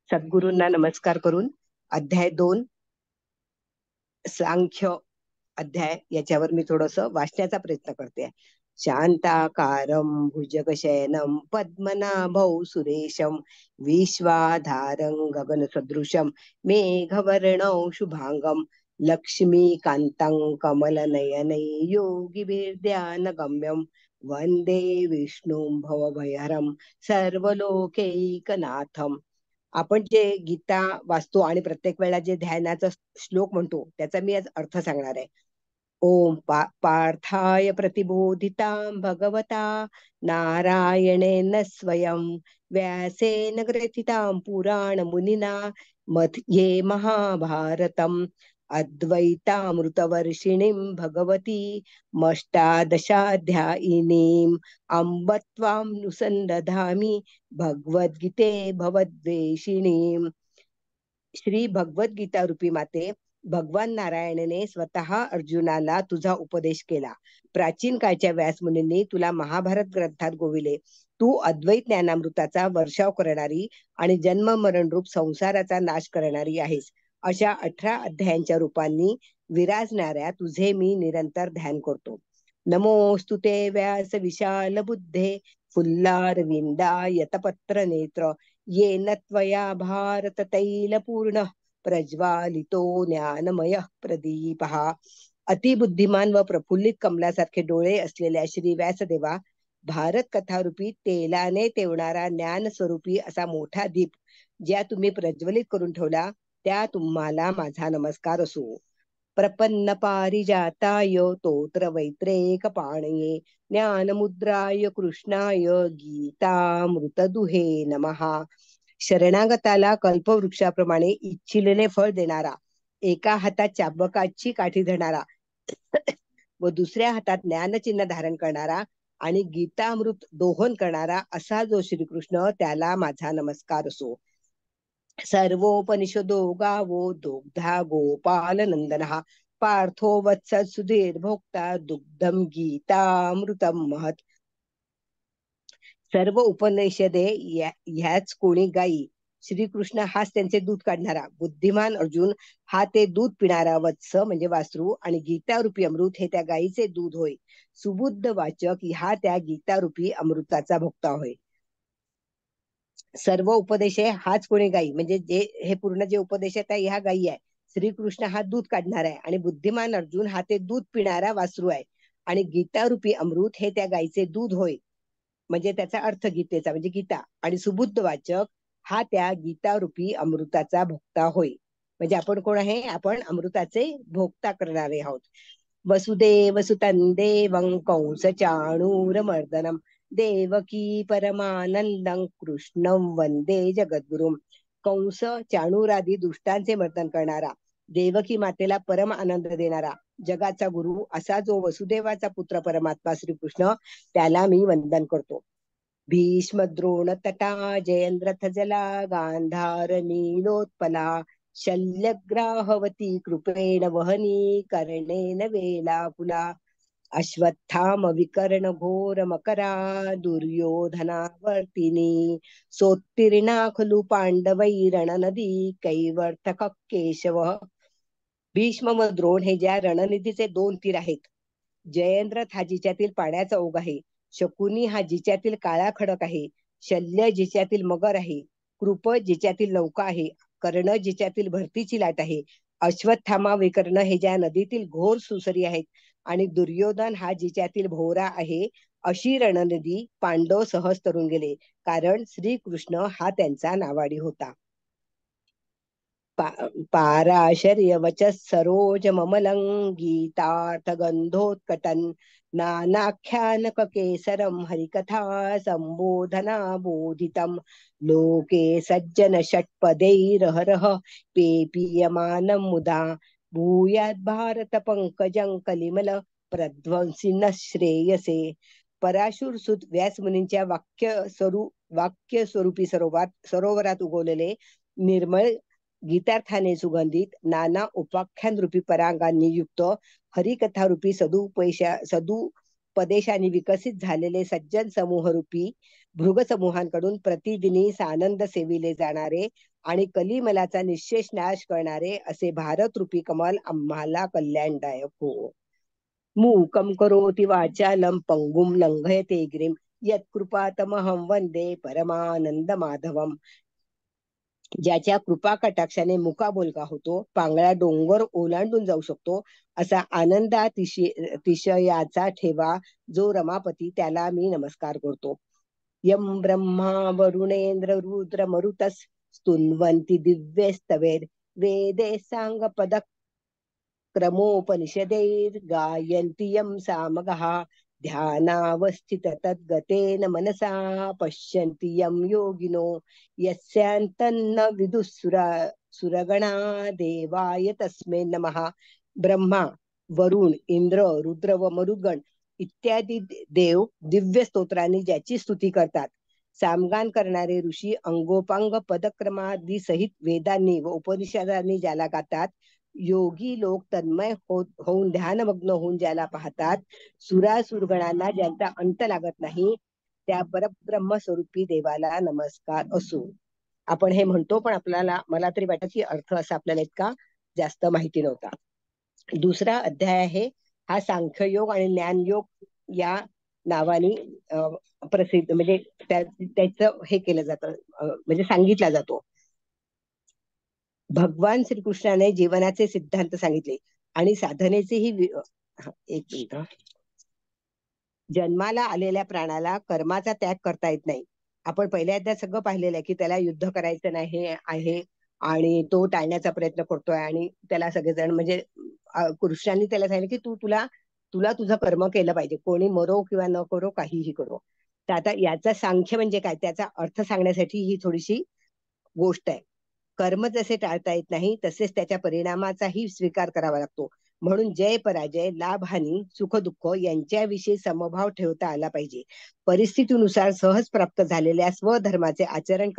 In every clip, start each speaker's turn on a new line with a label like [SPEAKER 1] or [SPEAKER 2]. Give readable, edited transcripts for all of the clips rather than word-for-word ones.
[SPEAKER 1] सद्गुरूंना नमस्कार करून अध्याय 2 सांख्य अध्याय याच्यावर मी थोडस वाचण्याचा प्रयत्न करते. शांताकारं भुजगशयनं पद्मनाभौ सुरेशं विश्वाधारं गगनसदृशं मेघवर्णौ शुभांगं लक्ष्मीकान्तं कमलनयनै योगिभिर्ध्यानगम्यं वन्दे विष्णुं भवभयहरं सर्वलोकैकनाथम्. आपण जे गीता वाचतो आणि प्रत्येक वेळेला जे ध्यानाचा श्लोक म्हणतो त्याचा मी आज अर्थ सांगणार आहे. ओम पार्थाय प्रतिबोधितां भगवता नारायणेन स्वयं व्यासेन ग्रथितां पुराण मुनिना मध्ये महाभारतम् अद्वैतामृतवर्षिणीं भगवती मष्टादशाध्यायिनीम् अम्ब त्वां नुसन्दधामि भगवद्गीते भवद्वेषिणीम्. श्री भगवद्गीता रूपी माते, भगवान नारायणने स्वतः अर्जुनाला तुझा उपदेश केला. प्राचीन काळच्या व्यासमुनींनी तुला महाभारत ग्रंथात गोविले. तू अद्वैत ज्ञानामृताचा वर्षाव करणारी आणि जन्म मरण रूप संसाराचा नाश करणारी आहेस. अशा 18 अध्यायांच्या रूपांनी विराजणाऱ्या तुझे मी निरंतर ध्यान करतो. नमोस्तुते व्यास विशाल बुद्धे फुल्लारविंदायतपत्र नेत्र येन त्वया भारत तैलपूर्ण प्रज्वालितो ज्ञानमय प्रदीपः. अतिबुद्धिमान व प्रफुल्लित कमलासारखे डोळे असलेल्या श्री व्यासदेवा, भारत कथारूपी तेलाने तेवणारा ज्ञान स्वरूपी असा मोठा दीप ज्या तुम्ही प्रज्वलित करून ठेवला, त्या तुम्हाला माझा नमस्कार असो. प्रपन्न पारिजाताय तोत्र वैत्रेक पाणये ज्ञानमुद्राय कृष्णाय गीतामृतदुहे नमः. शरणागताला कल्पवृक्षाप्रमाणे इच्छिलेले फळ देणारा, एका हातात चाबकाची काठी धरणारा व दुसऱ्या हातात ज्ञानचिन्ह धारण करणारा आणि गीतामृत दोहन करणारा असा जो श्रीकृष्ण, त्याला माझा नमस्कार असो. सर्वोपनिषदो गावो दुग्धा गोपाल नंदनः पार्थो वत्स सुधीर भोक्ता दुग्धम गीतामृतम महत्. सर्व उपनिषदे ह्याच कोणी गायी. श्रीकृष्ण हाच त्यांचे दूध काढणारा, बुद्धिमान अर्जुन हा ते दूध पिणारा वत्स म्हणजे वासरू, आणि गीतारूपी अमृत हे त्या गायीचे दूध होय. सुबुद्ध वाचक हा त्या गीतारूपी अमृताचा भोक्ता होय. सर्व उपदेश हाच कोणी गायी म्हणजे जे हे पूर्ण जे उपदेश आहे ह्या गायी आहे. श्रीकृष्ण हा दूध काढणार आहे आणि बुद्धिमान अर्जुन हा ते दूध पिणारा वासरू आहे, आणि गीतारूपी अमृत हे त्या गायीचे दूध होय. म्हणजे त्याचा अर्थ गीतेचा म्हणजे गीता, आणि सुबुद्ध वाचक हा त्या गीतारूपी अमृताचा भोक्ता होय. म्हणजे आपण कोण आहे? आपण अमृताचे भोक्ता करणारे आहोत. वसुदेव सुतं देवं कंस चाणूरमर्दनम देवकी परमानंदं कृष्णं वंदे जगद्गुरुम. कंस चाणूरादी दुष्टांचे मर्दन करणारा, देवकी मातेला परम आनंद देणारा, जगाचा गुरु असा जो वसुदेवाचा पुत्र परमात्मा श्रीकृष्ण, त्याला मी वंदन करतो. भीष्म द्रोण तटा जयन्द्रथ जला गांधार नीलोत्पला शल्यग्राहवती कृपेण वहनी कर्णेन वेलाकुला अश्वत्थाम विकर्ण घोर मकरा दुर्योधनावर्तिनी सोत्तीर्णा खलु पांडवैरणनदी कैवर्तक केशव. भीष्म व द्रोण हे ज्या रणनिधीचे 2 तीर आहेत. जयेंद्रथ हा जिच्यातील पाण्याचा ओघ आहे, शकुनी हा जिच्यातील काळा खडक आहे, शल्य जिच्यातील मगर आहे, कृप जिच्यातील नौका आहे, कर्ण जिच्यातील भरतीची लाट आहे, अश्वत्थामा विकर्ण हे ज्या नदीतील घोर सुसरी आहेत, आणि दुर्योधन हा जिच्यातील भोवरा आहे. अशी रणनदी पांडव सहज तरून गेले, कारण श्रीकृष्ण हा त्यांचा नावाडी होता. पाराशर्यवचः सरोज ममलं गीतार्थ गंधोत्कटन नानाख्यानक केसरम हरिकथा संबोधना बोधितम लोके सज्जन षट्पदैरहरः पेपीयमानं मुदा भूयात् भारत पंकजं कलिमल प्रध्वंसिन श्रेयसे. पराशुर सुत व्यास मुनींच्या वाक्य स्वरूपी सरोवरात उगवलेले निर्मळ गीतार्थाने सुगंधित नाना उपाख्यान रूपी परांगांनी युक्त हरिकथा रूपी सदुपदेशाचे पदेशाने विकसित झालेले सज्जन समूहरूपी भृग समूहांकडून प्रतिदिनी सानंद सेविले जाणारे आणि कलिमलाचा निश्शेष नाश करणारे असे भारत रूपी कमल आम्हाला कल्याणदायक हो. मूकं करोति वाचालं पंगुं लंघयते गिरिं यत्कृपातमहं वंदे परमानंद माधवम. ज्याच्या कृपा कटाक्षाने मुका बोलका होतो, पांगळा डोंगर ओलांडून जाऊ शकतो, असा आनंदातिशयाचा ठेवा जो रमापती, त्याला मी नमस्कार करतो. यम ब्रह्मा वरुणेंद्र रुद्र मरुतस स्तुन्वन्ति दिव्यस्तवेर वेदे सांगपद क्रमोपनिषदैर्गायन्ति यं सामगः ध्यानावस्थित तद्गतेन मनसा पश्यन्ति यं योगिनो यस्यान्तन्न विदुःसुरा सुरगणा देवाय तस्मै नमः. ब्रह्मा, वरुण, इंद्र, रुद्र व मरुगण इत्यादी देव दिव्य स्तोत्रांनी ज्याची स्तुती करतात, सामगान करणारे ऋषी अंगोपांग पदक्रमादी सहित वेदांनी व उपनिषदांनी ज्याला गातात, योगी लोक तन्मय होऊन ध्यानमग्न होऊन ज्याला पाहतात, सुरासुरगणांना ज्यांचा अंत लागत नाही, त्या परब्रह्म स्वरूपी देवाला नमस्कार असो. आपण हे म्हणतो, पण आपल्याला मला तरी वाटत की अर्थ असा आपल्याला इतका जास्त माहिती नव्हता. दुसरा अध्याय आहे हा सांख्ययोग आणि ज्ञानयोग या नावाने प्रसिद्ध, म्हणजे त्याचं हे केलं जातं, म्हणजे सांगितला जातो. भगवान श्रीकृष्णाने जीवनाचे सिद्धांत सांगितले आणि साधनेचेही एक मिनिट. जन्माला आलेल्या प्राणाला कर्माचा त्याग करता येत नाही. आपण पहिल्या अध्यायात सगळं पाहिलेलं आहे की त्याला युद्ध करायचं नाही आहे आणि तो टाळण्याचा प्रयत्न करतोय आणि त्याला सगळेजण म्हणजे कृष्णाने त्याला सांगितलं की तुला तुझं कर्म केलं पाहिजे, कोणी मरो किंवा न करो, काहीही करो. तर आता याचा सांख्य म्हणजे काय, त्याचा अर्थ सांगण्यासाठी ही थोडीशी गोष्ट आहे. कर्म जसे टाळता येत नाही तसेच त्याच्या परिणामाचाही स्वीकार करावा लागतो. म्हणून जय पराजय, लाभ हानी, सुख दुःख यांच्याविषयी समभाव ठेवता आला पाहिजे. परिस्थितीनुसार सहज प्राप्त झालेल्या स्वधर्माचे आचरण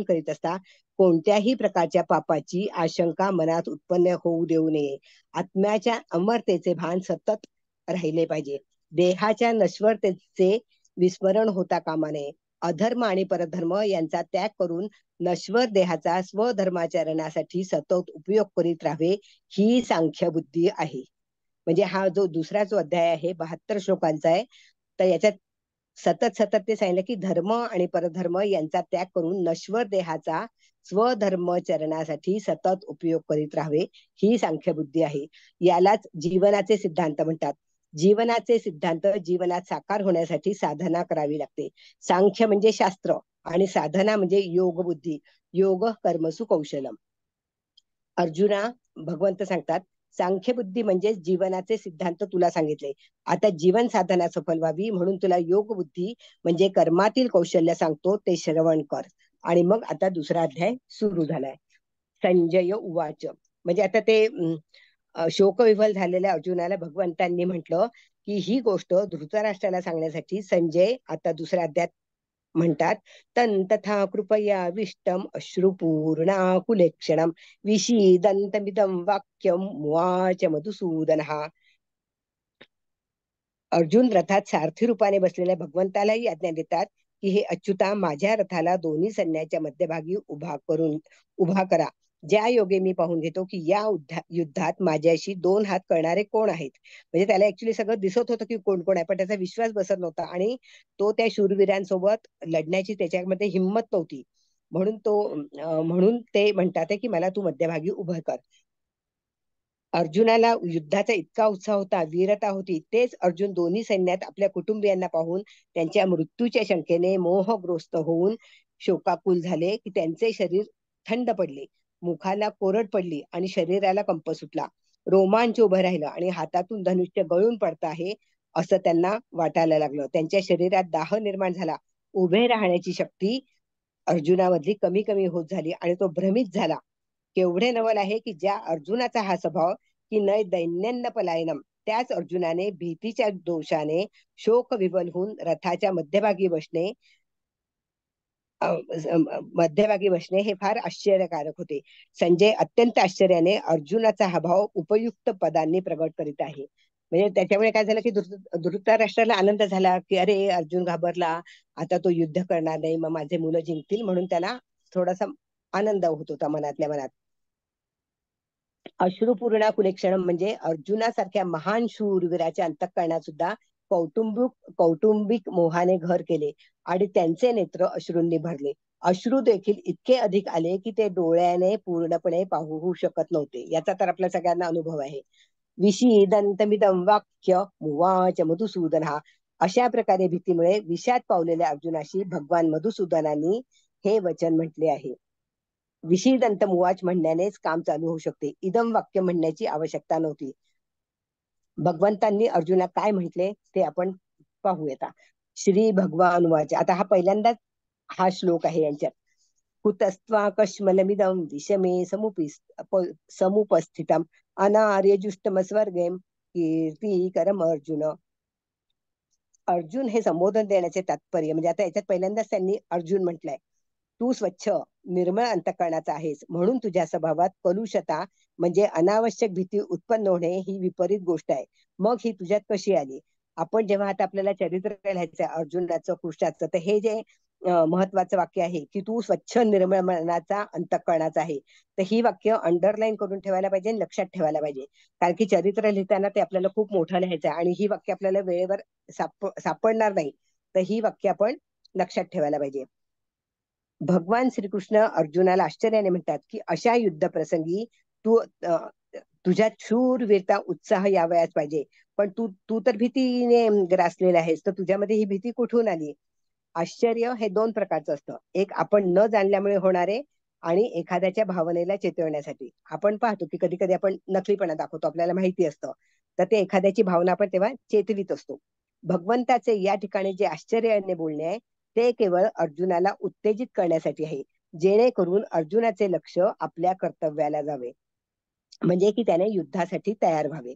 [SPEAKER 1] करीत असता कोणत्याही प्रकारच्या पापाची आशंका मनात उत्पन्न होऊ देऊ नये. आत्म्याच्या अमरतेचे भान सतत राहिले पाहिजे. देहाच्या नश्वरतेचे विस्मरण होता कामा नये. अधर्म आणि परधर्म यांचा त्याग करून नश्वर देहाचा स्वधर्माचरणासाठी सतत उपयोग करीत राहावे, ही सांख्य बुद्धी आहे. म्हणजे हा जो दुसरा जो अध्याय आहे 72 श्लोकांचा आहे, तर याच्यात सतत ते सांगितलं की धर्म आणि परधर्म यांचा त्याग करून नश्वर देहाचा स्वधर्मचरणासाठी सतत उपयोग करीत राहावे, ही सांख्य बुद्धी आहे. यालाच जीवनाचे सिद्धांत म्हणतात. जीवनाचे सिद्धांत जीवनात साकार होण्यासाठी साधना करावी लागते. सांख्य म्हणजे शास्त्र आणि साधना म्हणजे योग बुद्धी. योग कर्मसु कौशलम. अर्जुना, भगवंत सांगतात, सांख्य बुद्धी म्हणजे जीवनाचे सिद्धांत तुला सांगितले. आता जीवन साधना सफल व्हावी म्हणून तुला योग बुद्धी म्हणजे कर्मातील कौशल्य सांगतो, ते श्रवण कर. आणि मग आता दुसरा अध्याय सुरू झालाय. संजय उवाच. म्हणजे आता ते शोकविव्हल झालेल्या अर्जुनाला भगवंतांनी म्हटलं की ही गोष्ट धृतराष्ट्राला सांगण्यासाठी संजय आता दुसऱ्या अध्यायात म्हणतात, तथा कृपया विष्टम अश्रुपूर्णाकुलेक्षणम विषीदन्तमिदं वाक्यम मुवाच मधुसूदनः. अर्जुन रथात सारथी रूपाने बसलेल्या भगवंतालाही आज्ञा देतात की हे अच्युता, माझ्या रथाला दोन्ही सैन्याच्या मध्यभागी उभा करा. ज्या योगे मी पाहून घेतो की या युद्धात माझ्याशी 2 हात करणारे कोण आहेत. म्हणजे त्याला ऍक्च्युली सगळं दिसत होतं की कोण कोण आहे, पण त्याचा विश्वास बसत नव्हता आणि तो त्या शूरवीरांसोबत लढण्याची त्याच्यामध्ये हिंमत नव्हती. म्हणून ते म्हणतात की मला तू मध्यभागी उभं कर. अर्जुनाला युद्धाचा इतका उत्साह होता, वीरता होती. तेच अर्जुन दोन्ही सैन्यात आपल्या कुटुंबियांना पाहून त्यांच्या मृत्यूच्या शंकेने मोहग्रस्त होऊन शोकाकुल झाले की त्यांचे शरीर थंड पडले, मुखाला कोरड पडली आणि शरीराला कंप सुटला. रोमांच उभं राहिलं आणि हातातून धनुष्य गळून पडत आहे असं त्यांना वाटायला लागलं. त्यांच्या शरीरात दाह निर्माण झाला. उभे राहण्याची शक्ती अर्जुनामधली कमी कमी होत झाली आणि तो भ्रमित झाला. केवढे नवल आहे की ज्या अर्जुनाचा हा स्वभाव की नय दैन्यन्न पलायनम, त्याच अर्जुनाने भीतीच्या दोषाने शोक विवल होऊन रथाच्या मध्यभागी बसणे मध्यभागी बसणे हे फार आश्चर्यकारक होते. संजय अत्यंत आश्चर्याने अर्जुनाचा हा भाव उपयुक्त पदांनी प्रगट करीत आहे. म्हणजे त्याच्यामुळे काय झालं की धृतराष्ट्राला आनंद झाला की अरे अर्जुन घाबरला, आता तो युद्ध करणार नाही, मग माझे मुलं जिंकतील, म्हणून त्याला थोडासा आनंद होत होता मनातल्या मनात. अश्रुपूर्णा कुलेक्षणम म्हणजे अर्जुनासारख्या महान शूरवीराच्या अंतःकरणात सुद्धा कौटुंबिक मोहाने घर केले आणि त्यांचे नेत्र अश्रूंनी भरले. अश्रू देखील इतके अधिक आले की ते डोळ्याने पूर्णपणे पाहू शकत नव्हते. याचा तर आपल्या सगळ्यांना अनुभव आहे. विषीदंतमिदं वाक्य मुवाच मधुसूदन हा. अशा प्रकारे भीतीमुळे विषाद पावलेल्या अर्जुनाशी भगवान मधुसूदनांनी हे वचन म्हटले आहे. विषीदंत मुवाच म्हणण्यानेच काम चालू होऊ शकते. इदम वाक्य म्हणण्याची आवश्यकता नव्हती. भगवंतांनी अर्जुना काय म्हटले ते आपण पाहूया. श्री भगवान वाच. आता हा पहिल्यांदाच हा श्लोक आहे यांच्यात. कुतस्त्वा कश्मलमिदं विषमे समुपस्थितम अनार्यजुष्टम स्वर्गेम कीर्तिकरम अर्जुन. अर्जुन हे संबोधन देण्याचे तात्पर्य म्हणजे आता याच्यात पहिल्यांदाच त्यांनी अर्जुन म्हटलंय. तू स्वच्छ निर्मळ अंतःकरणाचा आहेस, म्हणून तुझ्या स्वभावात कलुषता म्हणजे अनावश्यक भीती उत्पन्न होणे ही विपरीत गोष्ट आहे. मग ही तुझ्यात कशी आली? आपण जेव्हा आता आपल्याला चरित्र लिहायचं अर्जुनाचं कृष्णाचं, तर हे जे महत्वाचं वाक्य आहे की तू स्वच्छ निर्मळ मनाचा अंतःकरणाचा आहे, तर ही वाक्य अंडरलाईन करून ठेवायला पाहिजे आणि लक्षात ठेवायला पाहिजे. कारण की चरित्र लिहिताना ते आपल्याला खूप मोठं लिहायचं आहे आणि ही वाक्य आपल्याला वेळेवर सापडणार नाही. तर ही वाक्य आपण लक्षात ठेवायला पाहिजे. भगवान श्रीकृष्ण अर्जुनाला आश्चर्याने म्हणतात की अशा युद्ध प्रसंगी तू तुझ्या शूरवीरता उत्साह यावयाच पाहिजे, पण तू तू तर भीतीने ग्रासलेला आहेस, तर तुझ्यामध्ये ही भीती कुठून आली? आश्चर्य हे दोन प्रकारचं असतं. एक आपण न जाणल्यामुळे होणारे आणि एखाद्याच्या भावनेला चेतवण्यासाठी. आपण पाहतो की कधी कधी आपण नकलीपणा दाखवतो, आपल्याला माहिती असतं, तर ते एखाद्याची भावना आपण तेव्हा चेतवीत असतो. भगवंताचे या ठिकाणी जे आश्चर्याने बोलणे आहे ते केवळ अर्जुनाला उत्तेजित करण्यासाठी आहे, जेणेकरून अर्जुनाचे लक्ष आपल्या कर्तव्याला जावे, म्हणजे की त्याने युद्धासाठी तयार व्हावे.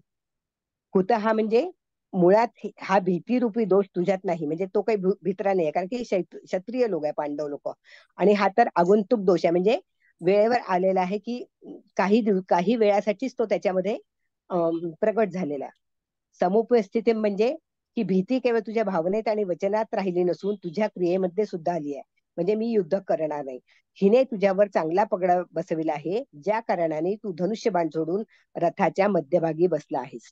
[SPEAKER 1] कुत हा म्हणजे मुळात हा भीतीरूपी दोष तुझ्यात नाही, म्हणजे तो काही भित्रा नाही, कारण की क्षत्रिय लोक आहे पांडव लोक, आणि हा तर आगंतुक दोष आहे, म्हणजे वेळेवर आलेला आहे की काही वेळासाठीच तो त्याच्यामध्ये प्रगट झालेला आहे. समुपस्थिती म्हणजे की भीती केवळ तुझ्या भावनेत आणि वचनात राहिली नसून तुझ्या क्रियेमध्ये सुद्धा आली आहे. म्हणजे मी युद्ध करणार नाही, हिने तुझ्यावर चांगला पगडा बसविला आहे, ज्या कारणाने तू धनुष्यबाण सोडून रथाच्या मध्यभागी बसला आहेस.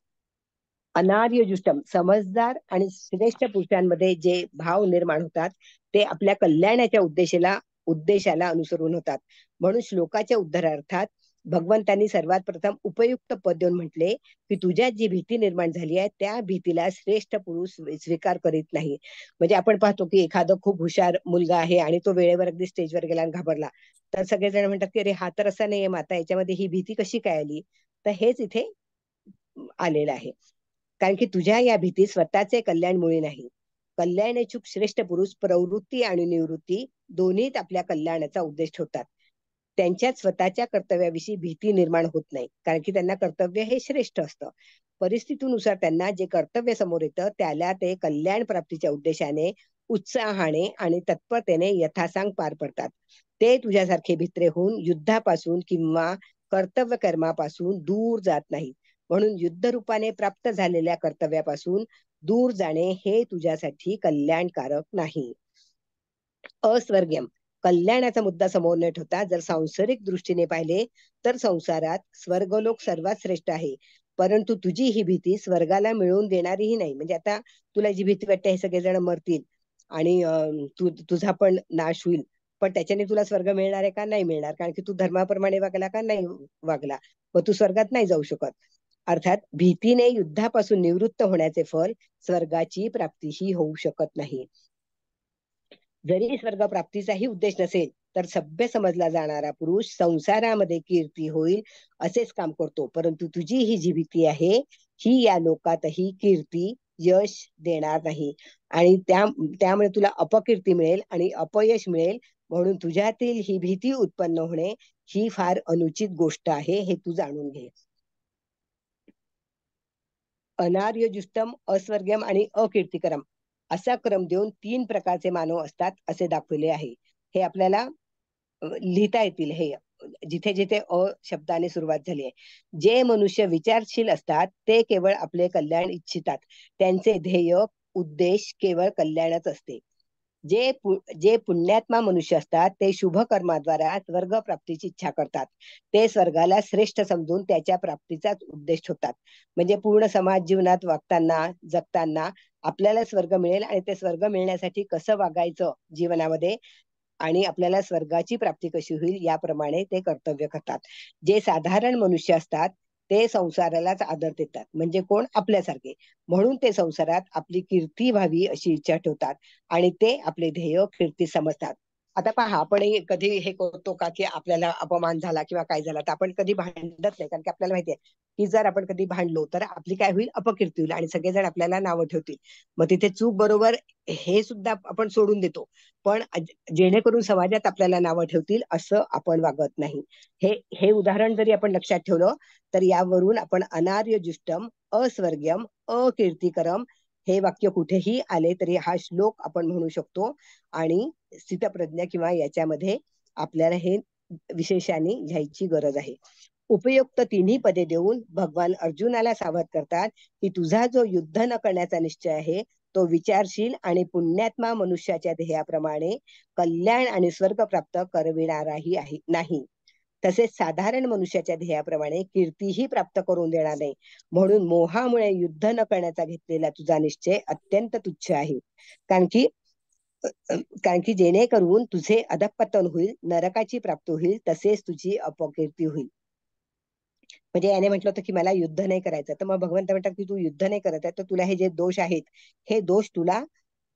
[SPEAKER 1] अनार्यजुष्टम समजदार आणि श्रेष्ठ पुरुषांमध्ये जे भाव निर्माण होतात ते आपल्या कल्याणाच्या उद्देशाला अनुसरून होतात. म्हणून श्लोकाच्या उद्धरार्थात भगवंतांनी सर्वात प्रथम उपयुक्त पद देऊन म्हटले की तुझ्यात जी भीती निर्माण झाली आहे त्या भीतीला श्रेष्ठ पुरुष स्वीकार करीत नाही. म्हणजे आपण पाहतो की एखादं खूप हुशार मुलगा आहे आणि तो वेळेवर अगदी स्टेजवर गेला आणि घाबरला, तर सगळेजण म्हणतात की अरे हा तर असा नाहीये, माता याच्यामध्ये ही भीती कशी काय आली? तर हेच इथे आलेलं आहे. कारण की तुझ्या या भीती स्वतःचे कल्याणमुळे नाही. कल्याणेच्छुक श्रेष्ठ पुरुष प्रवृत्ती आणि निवृत्ती दोन्हीत आपल्या कल्याणाचा उद्देश ठेवतात. त्यांच्यात स्वतःच्या कर्तव्याविषयी भीती निर्माण होत नाही, कारण की त्यांना कर्तव्य हे श्रेष्ठ असतं. परिस्थितीनुसार त्यांना जे कर्तव्य समोर येतं त्याला ते कल्याण प्राप्तीच्या उद्देशाने उत्साहाने आणि तत्परतेने यथासांग पार पडतात. ते तुझ्यासारखे भित्रे होऊन युद्धापासून किंवा कर्तव्य कर्मापासून दूर जात नाही. म्हणून युद्धरूपाने प्राप्त झालेल्या कर्तव्यापासून दूर जाणे हे तुझ्यासाठी कल्याणकारक नाही. अस्वर्ग्यम कल्याणाचा मुद्दा समोर न ठेवता जर सांसारिक दृष्टीने पाहिले तर संसारात स्वर्गलोक सर्वात श्रेष्ठ आहे, परंतु तुझी ही भीती स्वर्गाला मिळवून देणारीही नाही. म्हणजे आता तुला जी भीती वाटते हे सगळेजण मरतील आणि तुझा पण नाश होईल, पण त्याच्याने तुला स्वर्ग मिळणार आहे का? नाही मिळणार, कारण की तू धर्माप्रमाणे वागला का? नाही वागला, मग तू स्वर्गात नाही जाऊ शकत. अर्थात भीतीने युद्धापासून निवृत्त होण्याचे फल स्वर्गाची प्राप्तीही होऊ शकत नाही. जरी स्वर्ग प्राप्तीचाही उद्देश नसेल तर सभ्य समजला जाणारा पुरुष संसारामध्ये कीर्ती होईल असेच काम करतो, परंतु तुझी ही जी भीती आहे ही या लोकातही कीर्ती यश देणार नाही, आणि त्यामुळे तुला अपकीर्ती मिळेल आणि अपयश मिळेल. म्हणून तुझ्यातील ही भीती उत्पन्न होणे ही फार अनुचित गोष्ट आहे, हे तू जाणून घे. अनार्यजुष्टम, अस्वर्ग्यम आणि अकीर्तिकरम असा क्रम देऊन 3 प्रकारचे मानव असतात असे दाखवले आहे. हे आपल्याला लिहिता येतील. हे जिथे जिथे अ शब्दाने सुरुवात झाली आहे. जे मनुष्य विचारशील असतात ते केवळ आपले कल्याण इच्छितात. त्यांचे ध्येय उद्देश केवळ कल्याणच असते. जे पुण्यात्मा मनुष्य असतात ते शुभ कर्माद्वारा स्वर्ग प्राप्तीची इच्छा करतात. ते स्वर्गाला श्रेष्ठ समजून त्याच्या प्राप्तीचाच उद्देश ठेवतात. म्हणजे पूर्ण समाज जीवनात वागताना जगताना आपल्याला स्वर्ग मिळेल आणि ते स्वर्ग मिळण्यासाठी कसं वागायचं जीवनामध्ये आणि आपल्याला स्वर्गाची प्राप्ती कशी होईल याप्रमाणे ते कर्तव्य करतात. जे साधारण मनुष्य असतात ते संसारालाच आदर देतात. म्हणजे कोण? आपल्यासारखे. म्हणून ते संसारात आपली कीर्ती व्हावी अशी इच्छा ठेवतात आणि ते आपले ध्येय कीर्ती समजतात. आता पहा, आपण कधी हे करतो का की आपल्याला अपमान झाला किंवा काय झाला तर आपण कधी भांडत नाही, कारण की आपल्याला माहितीये की जर आपण कधी भांडलो तर आपली काय होईल? अपकीर्ती होईल आणि सगळेजण आपल्याला नावं ठेवतील. मग तिथे चूक बरोबर हे सुद्धा आपण सोडून देतो. पण जेणेकरून समाजात आपल्याला नावं ठेवतील असं आपण वागत नाही. हे हे उदाहरण जरी आपण लक्षात ठेवलं तर यावरून आपण अनार्यजुष्टम अस्वर्ग्यम अकीर्तिकरम हे वाक्य कुठेही आले तरी हा श्लोक आपण म्हणू शकतो आणि स्थितप्रज्ञ किंवा याच्यामध्ये आपल्याला हे विशेषाने घ्यायची गरज आहे. उपयुक्त तिन्ही पदे देऊन भगवान अर्जुनाला सावध करतात की तुझा जो युद्ध न करण्याचा निश्चय आहे तो विचारशील आणि पुण्यात्मा मनुष्याच्या ध्येयाप्रमाणे कल्याण आणि स्वर्ग प्राप्त करविणाराही नाही. तसेच साधारण मनुष्याच्या ध्येयाप्रमाणे कीर्तीही प्राप्त करून देणार नाही. म्हणून मोहामुळे युद्ध न करण्याचा घेतलेला तुझा निश्चय अत्यंत तुच्छ आहे. कारण की कारण की जेणेकरून तुझे अधःपतन होईल, नरकाची प्राप्ती होईल, तसेच तुझी अपकीर्ती होईल. म्हणजे याने म्हटलं होतं की मला युद्ध नाही करायचं, तर मग भगवंत म्हणतात की तू युद्ध नाही करत आहे तर तुला हे जे दोष आहेत हे दोष तुला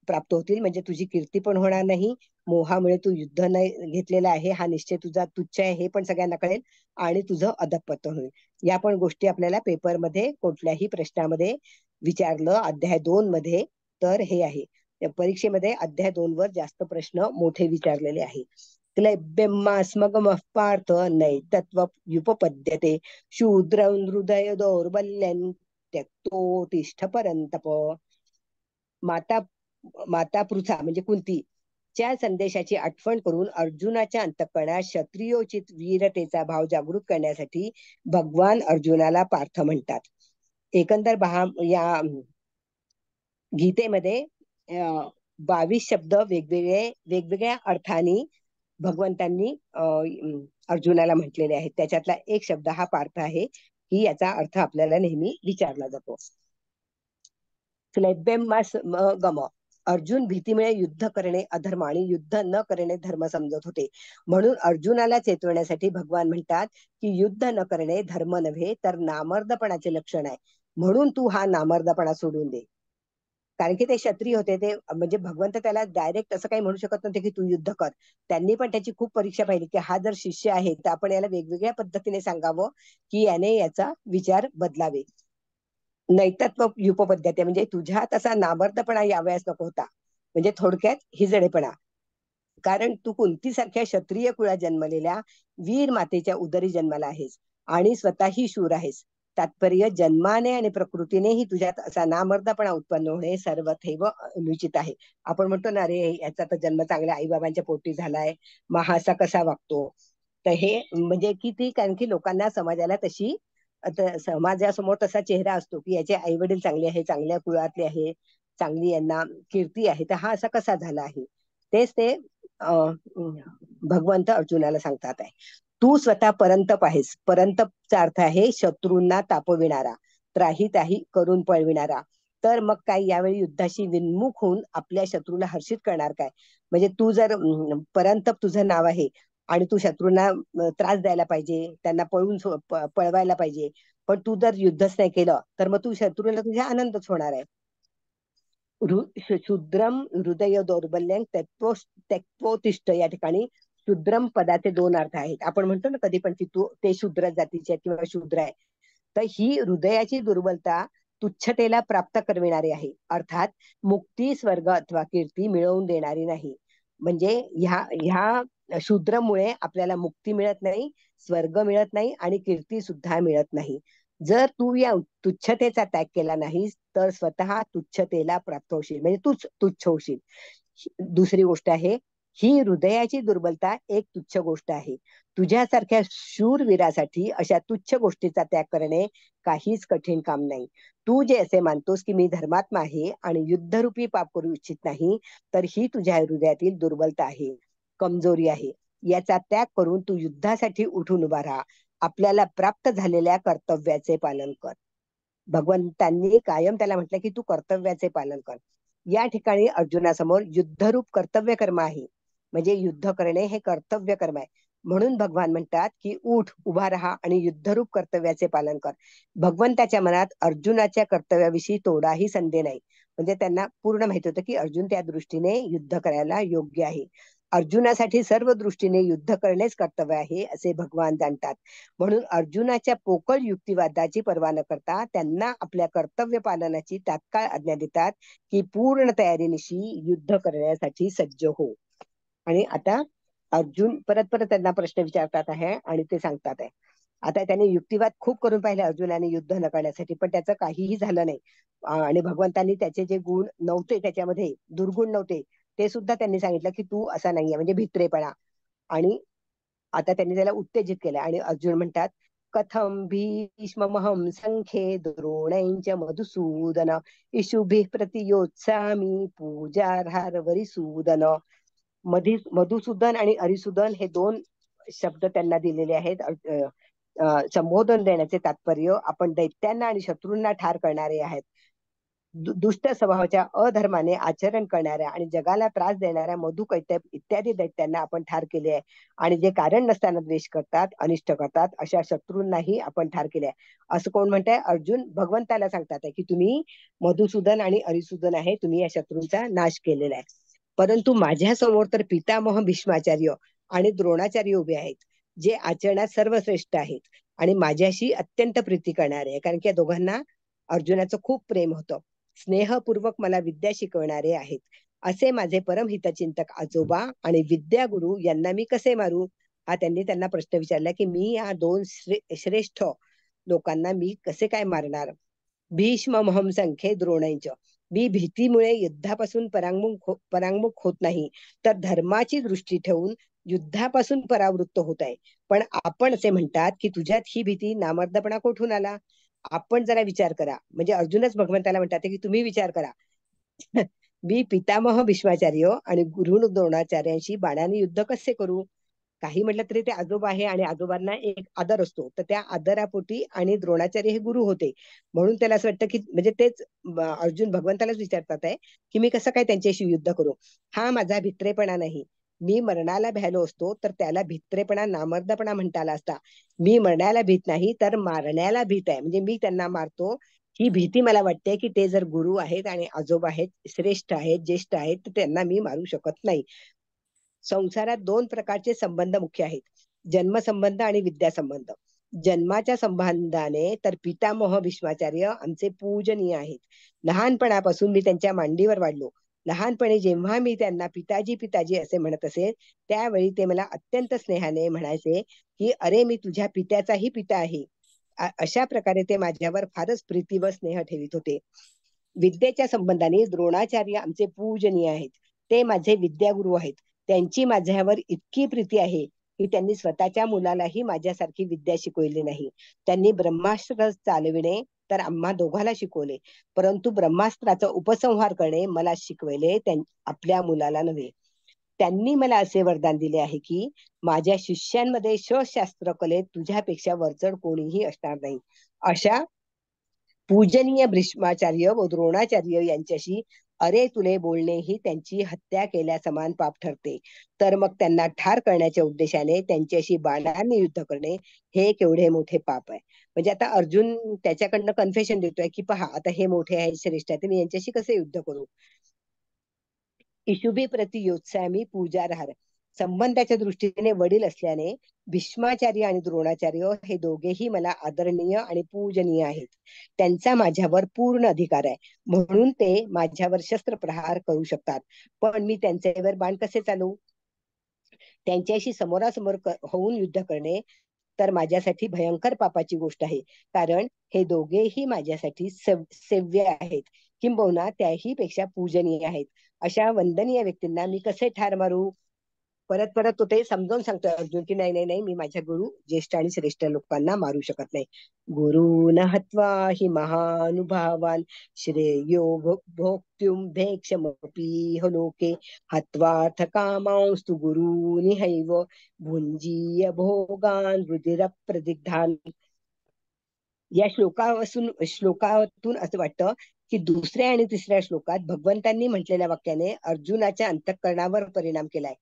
[SPEAKER 1] प्राप्त होतील. म्हणजे तुझी कीर्ती पण होणार नाही, मोहामुळे तू युद्ध नाही घेतलेला आहे हा निश्चय तुझा तुच्छ आहे हे पण सगळ्यांना कळेल आणि तुझं अधःपतन होईल. या पण गोष्टी आपल्याला पेपरमध्ये कुठल्याही प्रश्नामध्ये विचारलं अध्याय 2 मध्ये तर हे आहे. परीक्षेमध्ये अध्याय 2 वर जास्त प्रश्न मोठे विचारलेले आहे. क्लैब्यमास्मगमः पार्थ नैतत्वयुपपद्यते शूद्रं हृदय दौर्बल्यं त्यक्तोत्तिष्ठ परन्तप. माता माता पृथा म्हणजे कुंती च्या संदेशाची आठवण करून अर्जुनाच्या अंतःकरणात क्षत्रियोचित वीरतेचा भाव जागृत करण्यासाठी भगवान अर्जुनाला पार्थ म्हणतात. एकंदर या गीतेमध्ये 22 शब्द वेगवेगळ्या अर्थाने भगवंतांनी अर्जुनाला म्हटलेले आहेत. त्याच्यातला एक शब्द हा पार्थ आहे की याचा अर्थ आपल्याला नेहमी विचारला जातो. गम अर्जुन भीतीमुळे युद्ध करणे अधर्म आणि युद्ध न करणे धर्म समजत होते. म्हणून अर्जुनाला चेतवण्यासाठी भगवान म्हणतात की युद्ध न करणे धर्म नव्हे तर नामर्दपणाचे लक्षण आहे. म्हणून तू हा नामर्दपणा सोडून दे. कारण की ते क्षत्रिय होते, ते म्हणजे भगवंत त्याला डायरेक्ट असं काही म्हणू शकत नव्हते की तू युद्ध कर. त्यांनी पण त्याची खूप परीक्षा पाहिली की हा जर शिष्य आहे तर आपण याला वेगवेगळ्या पद्धतीने सांगावं की याने याचा विचार बदलावे. नैतत्व युपपद्धती म्हणजे तुझ्यात असा नामर्दपणा यावयास नको होता. म्हणजे थोडक्यात हिजडेपणा. कारण तू कुंतीसारख्या क्षत्रिय कुळात जन्मलेल्या वीर मातेच्या उदरी जन्माला आहेस आणि स्वतःही शूर आहेस. तात्पर्य जन्माने आणि प्रकृतीनेही तुझ्यात असा नामर्दपणा उत्पन्न होणे सर्वथैव अनुचित आहे. आपण म्हणतो ना, रे याचा तर जन्म चांगल्या आईबाबांच्या पोटी झालाय, मग हा असा कसा वागतो. तर हे म्हणजे किती, कारण की लोकांना समाजाला तशी समाजासमोर तसा चेहरा असतो की याचे आई वडील चांगले आहे, चांगल्या कुळातले आहे, चांगली यांना कीर्ती आहे, तर हा असा कसा झाला आहे. तेच ते भगवंत अर्जुनाला सांगतात आहे. तू स्वतः परंतप आहेस. परंतपचा अर्थ आहे शत्रूंना तापविणारा, त्राही ताही करून पळविणारा. तर मग काय यावेळी युद्धाशी विन्मुख होऊन आपल्या शत्रूला हर्षित करणार काय. म्हणजे तू जर परंतप तुझं नाव आहे आणि तू शत्रूंना त्रास द्यायला पाहिजे, त्यांना पळवायला पाहिजे, पण तू जर युद्धच नाही केलं तर मग तू शत्रूला तुझ्या आनंदच होणार आहे. शूद्रम हृदय दौर्बल्यं त्यक्तोत्तिष्ठ या ठिकाणी शूद्रम पदाचे 2 अर्थ आहेत. आपण म्हणतो ना कधी पण की तू ते शूद्र जातीचे किंवा शूद्र आहे. तर ही हृदयाची दुर्बलता तुच्छतेला प्राप्त करविणारी आहे. अर्थात मुक्ती, स्वर्ग अथवा कीर्ती मिळवून देणारी नाही. म्हणजे ह्या शूद्रमुळे आपल्याला मुक्ती मिळत नाही, स्वर्ग मिळत नाही आणि कीर्ती सुद्धा मिळत नाही. जर तू या तुच्छतेचा त्याग केला नाहीस तर स्वतः तुच्छतेला प्राप्त होशील, म्हणजे तूच तुच्छ होशील. दुसरी गोष्ट आहे ही हृदयाची दुर्बलता एक तुच्छ गोष्ट आहे. तुझ्यासारख्या शूरवीरासाठी अशा तुच्छ गोष्टीचा त्याग करणे काहीच कठीण काम नाही. तू जे असे मानतोस की मी धर्मात्मा आहे आणि युद्धरूपी पाप करू इच्छित नाही, तर ही तुझ्या हृदयातील दुर्बलता आहे, कमजोरी आहे. याचा त्याग करून तू युद्धासाठी उठून उभा राहा. आपल्याला प्राप्त झालेल्या कर्तव्याचे पालन कर. भगवंतांनी कायम त्याला म्हटलं की तू कर्तव्याचे पालन कर. या ठिकाणी अर्जुनासमोर युद्धरूप कर्तव्य कर्म आहे. म्हणजे युद्ध करणे हे कर्तव्य कर्म आहे. म्हणून भगवान म्हणतात की उठ, उभा राहा आणि युद्धरूप कर्तव्याचे पालन कर. भगवंताच्या मनात अर्जुनाच्या कर्तव्याविषयी थोडाही संदेह नाही. म्हणजे त्यांना पूर्ण माहित होतं की अर्जुन त्या दृष्टीने युद्ध करायला योग्य आहे. अर्जुनासाठी सर्व दृष्टीने युद्ध करणेच कर्तव्य आहे असे भगवान जाणतात. म्हणून अर्जुनाच्या पोकळ युक्तिवादाची पर्वा न करता त्यांना आपल्या कर्तव्य पालनाची तात्काळ आज्ञा देतात की पूर्ण तयारीनिशी युद्ध करण्यासाठी सज्ज हो. आणि आता अर्जुन परत परत त्यांना प्रश्न विचारतात आहे आणि ते सांगतात आहे. आता त्याने युक्तिवाद खूप करून पाहिले अर्जुनाने युद्ध न करण्यासाठी, पण त्याचं काहीही झालं नाही. आणि भगवंतांनी त्याचे जे गुण नव्हते, त्याच्यामध्ये दुर्गुण नव्हते, ते सुद्धा त्यांनी सांगितलं की तू असा नाहीये, म्हणजे भित्रेपणा. आणि आता त्यांनी त्याला उत्तेजित केलं आणि अर्जुन म्हणतात कथम भीष्महम संख्ये द्रोणैंच मधुसूदन इषुभिः प्रतियोत्सामी पूजार्हार वरिसूदन. मधुसूदन आणि अरिसूदन हे दोन शब्द त्यांना दिलेले आहेत. संबोधन देण्याचे तात्पर्य आपण दैत्यांना आणि शत्रूंना ठार करणारे आहेत. दुष्ट स्वभावाच्या अधर्माने आचरण करणाऱ्या आणि जगाला त्रास देणाऱ्या मधु कैटभ इत्यादी दैत्यांना आपण ठार केले आहे. आणि जे कारण नसताना द्वेष करतात, अनिष्ट करतात, अशा शत्रूंनाही आपण ठार केले आहे. असं कोण म्हणताय? अर्जुन भगवंताला सांगतात आहे की तुम्ही मधुसूदन आणि अरिसूदन आहे, तुम्ही या शत्रूंचा नाश केलेला आहे. परंतु माझ्या समोर तर पितामह भीष्माचार्य आणि द्रोणाचार्य उभे आहेत, जे आचरणात सर्वश्रेष्ठ आहेत आणि माझ्याशी अत्यंत प्रीती करणारे आहे. कारण की या दोघांना अर्जुनाचं खूप प्रेम होतं. स्नेहपूर्वक मला विद्या शिकवणारे आहेत. असे माझे परमहितचिंतक आजोबा आणि विद्यागुरु यांना मी कसे मारू? हा त्यांनी त्यांना प्रश्न विचारला की मी या दोन श्रेष्ठ लोकांना मी कसे काय मारणार? भीष्महम संख्ये द्रोणैंच. मी भीतीमुळे युद्धापासून परांगमुख होत नाही, तर धर्माची दृष्टी ठेवून युद्धापासून परावृत्त होत आहे. पण आपण असे म्हणतात की तुझ्यात ही भीती नामर्दपणा कोठून आला? आपण जरा विचार करा. म्हणजे अर्जुनच भगवंताला म्हणतात की तुम्ही विचार करा. मी पितामह भीष्माचार्य आणि गुरु द्रोणाचार्यांशी बाणाने युद्ध कसे करू? काही म्हटलं तरी ते आजोबा आहे आणि आजोबांना एक आदर असतो, तर त्या आदरापोटी, आणि द्रोणाचार्य हे गुरु होते म्हणून त्याला असं वाटतं की म्हणजे तेच अर्जुन भगवंतालाच विचारतात आहे की मी कसं काय त्यांच्याशी युद्ध करू? हा माझा भित्रेपणा नाही. मी मरणाला भ्यालो असतो तर त्याला भित्रेपणा, नामर्दपणा म्हणता आला असता. मी मरण्याला भीत नाही तर मारण्याला भीत आहे. म्हणजे मी त्यांना मारतो ही भीती मला वाटते की ते जर गुरु आहेत आणि आजोबा आहेत, श्रेष्ठ आहेत, ज्येष्ठ आहेत, तर त्यांना मी मारू शकत नाही. संसारात दोन प्रकारचे संबंध मुख्य आहेत, जन्मसंबंध आणि विद्यासंबंध. जन्माच्या संबंधाने तर पितामह भीष्माचार्य आमचे पूजनीय आहेत. लहानपणापासून मी त्यांच्या मांडीवर वाढलो. लहानपणी जेव्हा मी त्यांना पिताजी पिताजी असे म्हणत असे, त्यावेळी ते मला अत्यंत स्नेहाने म्हणायचे की अरे मी तुझ्या पित्याचाही पिता आहे. अशा प्रकारे ते माझ्यावर फारच प्रीती व स्नेह ठेवित होते. विद्येच्या संबंधाने द्रोणाचार्य आमचे पूजनीय आहेत. ते माझे विद्यागुरु आहेत. त्यांची माझ्यावर इतकी प्रीती आहे की त्यांनी स्वतःच्या मुलालाही माझ्यासारखी विद्या शिकवली नाही. त्यांनी ब्रह्मास्त्र चालविणे तर आम्हा दोघाला शिकवले, परंतु ब्रह्मास्त्राचा उपसंहार करणे मला शिकवले, आपल्या मुलाला नव्हे. त्यांनी मला असे वरदान दिले आहे की माझ्या शिष्यांमध्ये शस्त्रास्त्र कलेत तुझ्यापेक्षा वरचढ कोणीही असणार नाही. अशा पूजनीय भीष्माचार्य व द्रोणाचार्य यांच्याशी अरे तुले बोलणे ही त्यांची हत्या केल्या समान पाप ठरते. तर मग त्यांना ठार करण्याच्या उद्देशाने त्यांच्याशी बाणांनी युद्ध करणे हे केवढे मोठे पाप आहे. म्हणजे आता अर्जुन त्याच्याकडनं कन्फेशन देतोय की पहा आता हे मोठे आहे, श्रेष्ठ आहे, मी यांच्याशी कसे युद्ध करू? इशुभी प्रति योत्सामी पूजारहार. संबंधाच्या दृष्टीने वडील असल्याने भीष्माचार्य आणि द्रोणाचार्य हे दोघेही मला आदरणीय आणि पूजनीय आहेत. त्यांचा माझ्यावर पूर्ण अधिकार आहे, म्हणून ते माझ्यावर शस्त्र प्रहार करू शकतात. पण मी त्यांच्यावर बाण कसे चालवू? त्यांच्याशी समोरासमोर होऊन युद्ध करणे तर माझ्यासाठी भयंकर पापाची गोष्ट आहे. कारण हे दोघेही माझ्यासाठी सेव्य आहेत, किंबहुना त्याही पेक्षा पूजनीय आहेत. अशा वंदनीय व्यक्तींना मी कसे ठार मारू? परत परत तो ते समजावून सांगतोय अर्जुन की नाही नाही नाही, मी माझ्या गुरु ज्येष्ठ आणि श्रेष्ठ लोकांना मारू शकत नाही. गुरुन हत्वा हि महानुभावान श्रेयो भोक्त्युम भेक्षमपि लोके हत्वार्थ कामांस्तु गुरुनिहैव भुंजीय भोगान रुधिर प्रदिग्धान. या श्लोकातून असं वाटतं की दुसऱ्या आणि तिसऱ्या श्लोकात भगवंतांनी म्हटलेल्या वाक्याने अर्जुनाच्या अंतःकरणावर परिणाम केलाय.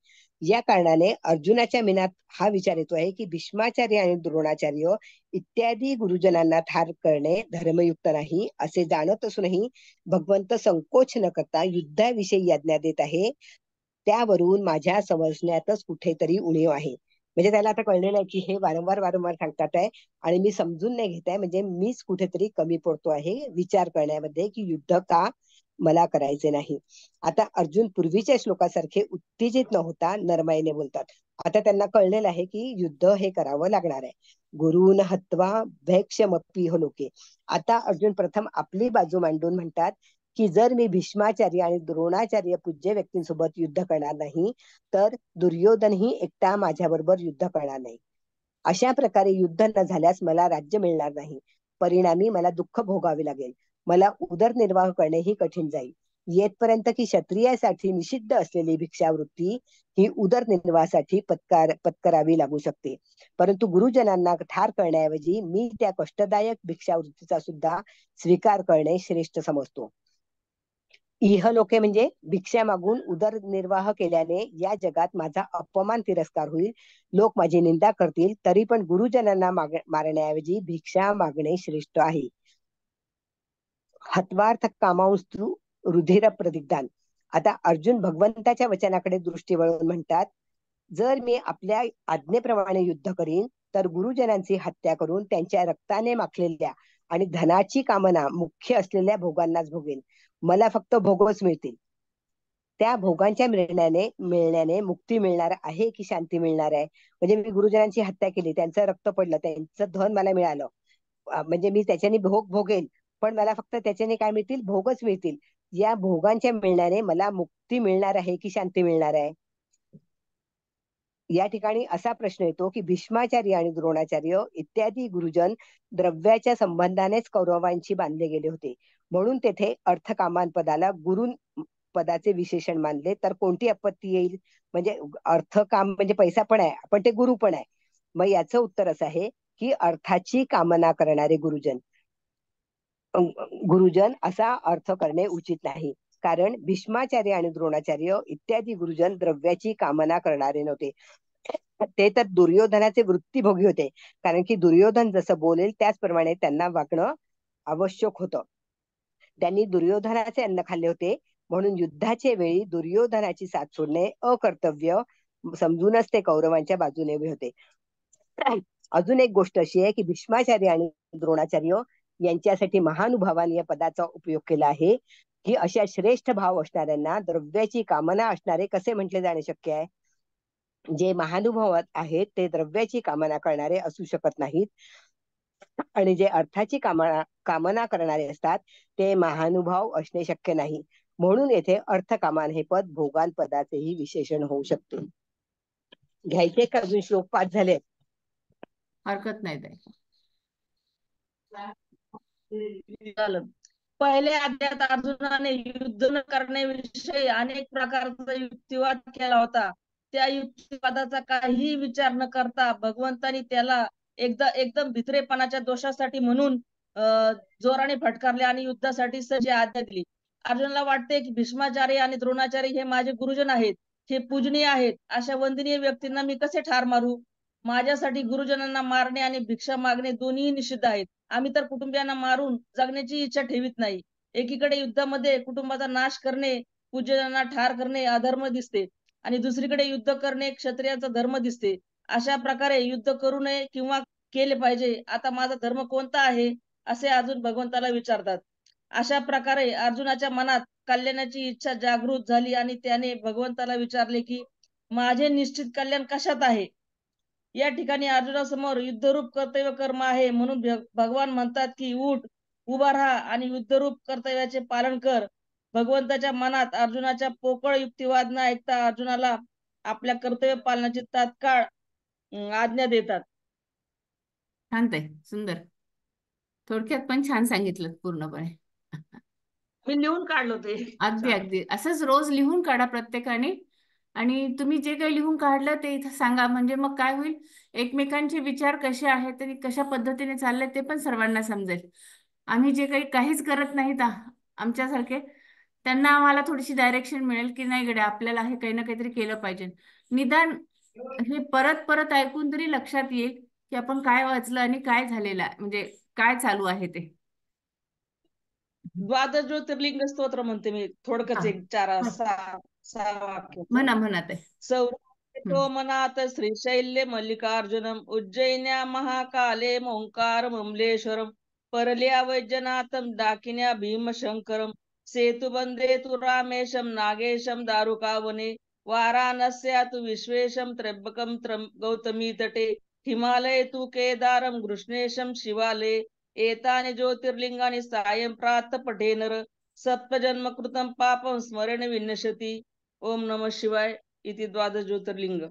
[SPEAKER 1] या कारणाने अर्जुनाच्या मनात हा विचार येतो आहे की भीष्माचार्य आणि द्रोणाचार्य इत्यादी गुरुजनांना ठार करणे धर्मयुक्त नाही असे जाणत असूनही भगवंत संकोच न करता युद्धाविषयी आज्ञा देत आहे. त्यावरून माझ्या समजण्यातच कुठेतरी उणीव आहे. म्हणजे त्याला आता कळलेलं आहे की हे वारंवार वारंवार सांगतात आहे आणि मी समजून नाही घेत आहे, म्हणजे मीच कुठेतरी कमी पडतो आहे विचार करण्यामध्ये की युद्ध का मला करायचे नाही. आता अर्जुन पूर्वीच्या श्लोकासारखे उत्तेजित न होता नरमाईने बोलतात. आता त्यांना कळलेलं आहे की युद्ध हे करावं लागणार आहे. गुरुन हत्वा भैक्षमपी लोके. आता अर्जुन प्रथम आपली बाजू मांडून म्हणतात की जर मी भीष्माचार्य आणि द्रोणाचार्य पूज्य व्यक्तींसोबत युद्ध करणार नाही तर दुर्योधनही एकटा माझ्याबरोबर युद्ध करणार नाही. अशा प्रकारे युद्ध न झाल्यास मला राज्य मिळणार नाही. परिणामी मला दुःख भोगावे लागेल. मला उदरनिर्वाह करणेही कठीण जाईल. येतपर्यंत की क्षत्रियासाठी निषिद्ध असलेली भिक्षावृत्ती ही उदरनिर्वाहासाठी पत्करावी लागू शकते. परंतु गुरुजनांना ठार करण्याऐवजी मी त्या कष्टदायक भिक्षावृत्तीचा सुद्धा स्वीकार करणे श्रेष्ठ समजतो. इहलोके म्हणजे भिक्षा मागून उदरनिर्वाह केल्याने या जगात माझा अपमान तिरस्कार होईल. लोक माझी निंदा करतील तरी पण गुरुजनांना मारण्याऐवजी भिक्षा मागणे श्रेष्ठ आहे. हत्वार्थ कामांस्तु रुधिर प्रदिग्धान. आता अर्जुन भगवंताच्या वचनाकडे दृष्टी वळून म्हणतात, जर मी आपल्या आज्ञेप्रमाणे युद्ध करीन तर गुरुजनांची हत्या करून त्यांच्या रक्ताने माखलेल्या आणि धनाची कामना मुख्य असलेल्या भोगांनाच भोगेन. मला फक्त भोगच मिळतील. त्या भोगांच्या मिळण्याने मुक्ती मिळणार आहे की शांती मिळणार आहे? म्हणजे मी गुरुजनांची हत्या केली, त्यांचं रक्त पडलं, त्यांचं धन मला मिळालं, म्हणजे मी त्याच्याने भोग भोगेल, पण मला फक्त त्याच्याने काय मिळतील? भोगच मिळतील. या भोगांच्या मिळण्याने मला मुक्ती मिळणार आहे की शांती मिळणार आहे? या ठिकाणी असा प्रश्न येतो की भीष्माचार्य आणि द्रोणाचार्य इत्यादी गुरुजन द्रव्याच्या संबंधानेच कौरवांशी बांधले गेले होते. म्हणून तेथे अर्थकामान पदाला गुरु पदाचे विशेषण मानले तर कोणती आपत्ती येईल? म्हणजे अर्थकाम म्हणजे पैसा पण आहे, पण ते गुरु पण आहे. मग याचं उत्तर असं आहे की अर्थाची कामना करणारे गुरुजन असा अर्थ करणे उचित नाही. कारण भीष्माचार्य आणि द्रोणाचार्य इत्यादी गुरुजन द्रव्याची कामना करणारे नव्हते. ते तर दुर्योधनाचे वृत्तीभोगी होते. कारण की दुर्योधन जसं बोलेल त्याचप्रमाणे त्यांना वागणं आवश्यक होतं. त्यांनी दुर्योधनाचे अन्न खाल्ले होते, म्हणून युद्धाचे वेळी दुर्योधनाची साथ सोडणे अकर्तव्य समजूनच ते कौरवांच्या बाजूने उभे होते. अजून एक गोष्ट अशी आहे की भीष्माचार्य आणि द्रोणाचार्य यांच्यासाठी महानुभावान या पदाचा उपयोग केला आहे की अशा श्रेष्ठ भाव असणाऱ्यांना द्रव्याची कामना असणारे कसे म्हटले जाणे शक्य आहे? जे महानुभाव आहेत ते द्रव्याची कामना करणारे असू शकत नाहीत, आणि जे अर्थाची कामना करणारे असतात ते महानुभाव असणे शक्य नाही. म्हणून येथे अर्थकामान हे पद भोगान पदाचेही विशेषण होऊ शकते. घ्यायचे का अजून श्लोक 5 झाले?
[SPEAKER 2] हरकत नाही ताई. झालं. पहिल्या अध्यायात अर्जुनाने युद्ध न करण्याविषयी अनेक प्रकारचा युक्तिवाद केला होता. त्या युक्तिवादाचा काही विचार न करता भगवंतानी त्याला एकदम भित्रेपणाच्या दोषासाठी म्हणून जोराने फटकारले आणि युद्धासाठी सज्ज आज्ञा दिली. अर्जुनाला वाटते की भीष्माचार्य आणि द्रोणाचार्य हे माझे गुरुजन आहेत, हे पूजनीय आहेत, अशा वंदनीय व्यक्तींना मी कसे ठार मारू? माझ्यासाठी गुरुजनांना मारणे आणि भिक्षा मागणे दोन्ही निषिद्ध आहेत. आम्ही तर कुटुंबियांना मारून जगण्याची इच्छा ठेवीत नाही. एकीकडे युद्धामध्ये कुटुंबाचा नाश करणे, पूजनांना ठार करणे अधर्म दिसते आणि दुसरीकडे युद्ध करणे क्षत्रियाचा धर्म दिसते. अशा प्रकारे युद्ध करू नये किंवा केले पाहिजे, आता माझा धर्म कोणता आहे असे अर्जुन भगवंताला विचारतात. अशा प्रकारे अर्जुनाच्या मनात कल्याणाची इच्छा जागृत झाली आणि त्याने भगवंताला विचारले की माझे निश्चित कल्याण कशात आहे? या ठिकाणी अर्जुनासमोर युद्धरूप कर्तव्य कर्म आहे. म्हणून भगवान म्हणतात की उठ, उभा राहा आणि युद्धरूप कर्तव्याचे पालन कर. भगवंताच्या मनात अर्जुनाच्या पोकळ युक्तिवाद न ऐकता अर्जुनाला आपल्या कर्तव्य पालनाची तात्काळ आज्ञा देतात.
[SPEAKER 3] शांत आहे, सुंदर. थोडक्यात पण छान सांगितलं पूर्णपणे.
[SPEAKER 2] मी लिहून काढलो ते.
[SPEAKER 3] अगदी अगदी असंच रोज लिहून काढा प्रत्येकाने. आणि तुम्ही जे काही लिहून काढलं ते इथं सांगा, म्हणजे मग काय होईल, एकमेकांचे विचार कसे आहेत आणि कशा पद्धतीने चालले ते पण सर्वांना समजेल. आम्ही जे काही काहीच करत नाहीत आमच्यासारखे, त्यांना आम्हाला थोडीशी डायरेक्शन मिळेल की नाही गड्या, आपल्याला हे काही ना काहीतरी केलं पाहिजे. निदान हे परत परत ऐकून तरी लक्षात येईल की आपण काय वाचलं आणि काय झालेलं आहे, म्हणजे काय चालू आहे ते.
[SPEAKER 2] द्वादश ज्योतिर्लिंग स्तोत्र म्हणते मी, थोडकच
[SPEAKER 3] हा,
[SPEAKER 2] एक 4
[SPEAKER 3] हा.
[SPEAKER 2] 6 वाक्याचं.
[SPEAKER 3] म्हणा म्हणा ते.
[SPEAKER 2] सौरातो मनात श्रीशैल्य मल्लिकार्जुनम उज्जैन्या महाकाले ओंकार ममलेश्वरम परल्या वैजनाथम दाकिन्या भीमशंकरम सेतुबंधे तु रामेशम नागेशम दारुकावने वाराणस्या तु विश्वेशम त्र्यंबकम गौतमी तटे हिमालय तु केदारम कृष्णेशम शिवालय एतानि ज्योतिर्लिंगानि सायं प्रात पठेनर सप्तजन्म कृतं पापं स्मरण विनश्यति. ओम नमः शिवाय इति द्वादश ज्योतिर्लिंग.